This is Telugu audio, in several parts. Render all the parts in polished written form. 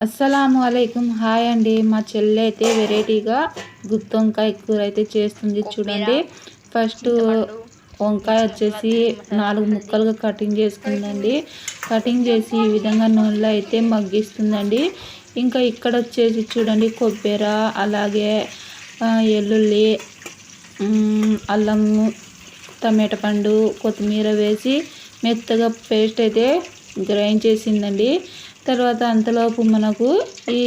అస్సలాము అలైకుం. హాయ్ అండి. మా చెల్లి అయితే వెరైటీగా గుత్తి వంకాయ కూర అయితే చేస్తుంది చూడండి. ఫస్ట్ వంకాయ వచ్చేసి 4 ముక్కలుగా కటింగ్ చేసుకుందండి. కటింగ్ చేసి ఈ విధంగా నూనెలో అయితే మగ్గిస్తుందండి. ఇంకా ఇక్కడ వచ్చేసి చూడండి కొబ్బరి, అలాగే ఎల్లుల్లి, అల్లము, టమాటా పండు, కొత్తిమీర వేసి మెత్తగా పేస్ట్ అయితే గ్రైండ్ చేసిందండి. తర్వాత అంతలోపు మనకు ఈ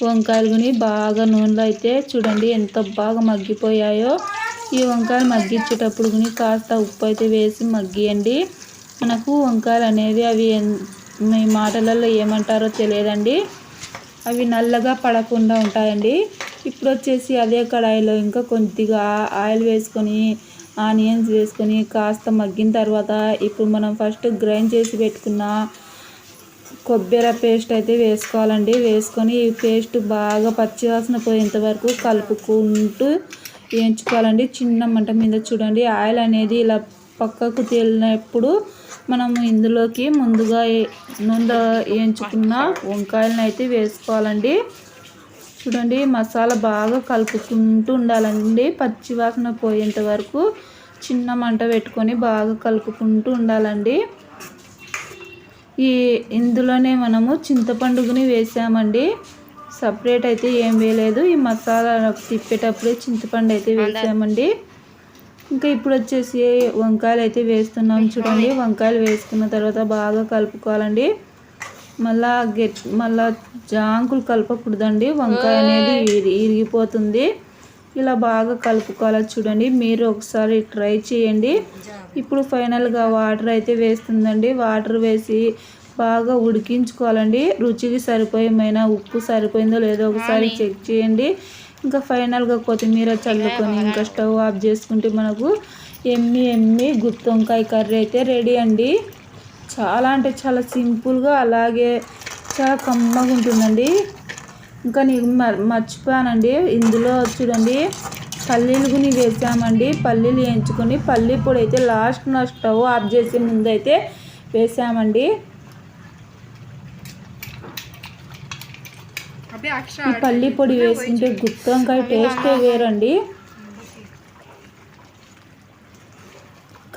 వంకాయలు బాగా నూనెలో అయితే చూడండి ఎంత బాగా మగ్గిపోయాయో. ఈ వంకాయలు మగ్గించేటప్పుడు కాస్త ఉప్పు అయితే వేసి మగ్గియండి. మనకు వంకాయలు అనేవి అవి మీ మాటలలో ఏమంటారో తెలియదండి, అవి నల్లగా పడకుండా ఉంటాయండి. ఇప్పుడు వచ్చేసి అదే కడాయిలో ఇంకా కొద్దిగా ఆయిల్ వేసుకొని ఆనియన్స్ వేసుకొని కాస్త మగ్గిన తర్వాత ఇప్పుడు మనం ఫస్ట్ గ్రైండ్ చేసి పెట్టుకున్న కొబ్బరి పేస్ట్ అయితే వేసుకోవాలండి. వేసుకొని ఈ పేస్ట్ బాగా పచ్చివాసన పోయేంత వరకు కలుపుకుంటూ వేయించుకోవాలండి. చిన్న మంట మీద చూడండి. ఆయిల్ అనేది ఇలా పక్కకు తేలినప్పుడు మనము ఇందులోకి ముందుగా నూనెలో వేయించుకున్న వంకాయలను అయితే వేసుకోవాలండి. చూడండి మసాలా బాగా కలుపుకుంటూ ఉండాలండి. పచ్చివాసన పోయేంత వరకు చిన్న మంట పెట్టుకొని బాగా కలుపుకుంటూ ఉండాలండి. ఇందులోనే మనము చింతపండుని వేసామండి. సపరేట్ అయితే ఏం వేయలేదు. ఈ మసాలా తిప్పేటప్పుడే చింతపండు అయితే వేసామండి. ఇంకా ఇప్పుడు వచ్చేసి వంకాయలు అయితే వేస్తున్నాం చూడండి. వంకాయలు వేసుకున్న తర్వాత బాగా కలుపుకోవాలండి. మళ్ళా జాంకులు కలపకూడదండి, వంకాయ అనేది ఇరిగిపోతుంది. ఇలా బాగా కలుపుకోవాలి చూడండి. మీరు ఒకసారి ట్రై చేయండి. ఇప్పుడు ఫైనల్గా వాటర్ అయితే వేస్తుందండి. వాటర్ వేసి బాగా ఉడికించుకోవాలండి. రుచికి సరిపోయేమైనా ఉప్పు సరిపోయిందో లేదో ఒకసారి చెక్ చేయండి. ఇంకా ఫైనల్గా కొత్తిమీర చల్లుకొని ఇంకా స్టవ్ ఆఫ్ చేసుకుంటే మనకు ఎమ్మి గుత్తి వంకాయ కర్రీ అయితే రెడీ అండి. చాలా అంటే చాలా సింపుల్గా అలాగే చాలా కమ్మగా ఉంటుందండి. ఇంకా నేను మర్చిపోయానండి, ఇందులో చూడండి పల్లీలు వేసామండి. పల్లీలు వేయించుకొని పల్లీ పొడి అయితే లాస్ట్ స్టవ్ ఆఫ్ చేసే ముందు అయితే వేసామండి. ఈ పల్లీ పొడి వేసుకుంటే గుత్తి వంకాయ టేస్టే వేరండి.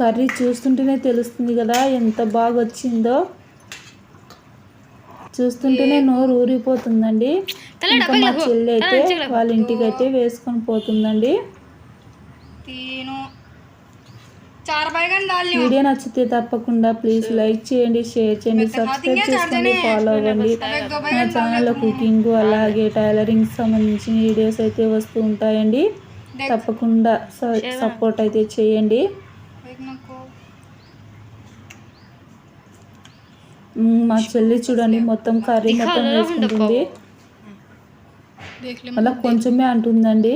కర్రీ చూస్తుంటేనే తెలుస్తుంది కదా ఎంత బాగా వచ్చిందో. చూస్తుంటేనే నోరు ఊరిపోతుందండి. ఇంకా మా చెల్లి అయితే వాళ్ళ ఇంటికి అయితే వేసుకొని పోతుందండి. వీడియో నచ్చితే తప్పకుండా ప్లీజ్ లైక్ చేయండి, షేర్ చేయండి, సబ్స్క్రైబ్ చేసుకోండి, ఫాలో అవ్వండి. మా ఛానల్లో కుకింగ్ అలాగే టైలరింగ్ సంబంధించిన వీడియోస్ అయితే వస్తూ ఉంటాయండి. తప్పకుండా సపోర్ట్ అయితే చేయండి. మా చెల్లి చూడండి మొత్తం కర్రీ మొత్తం వేసుకుంటుంది, అలా కొంచెమే అంటుందండి.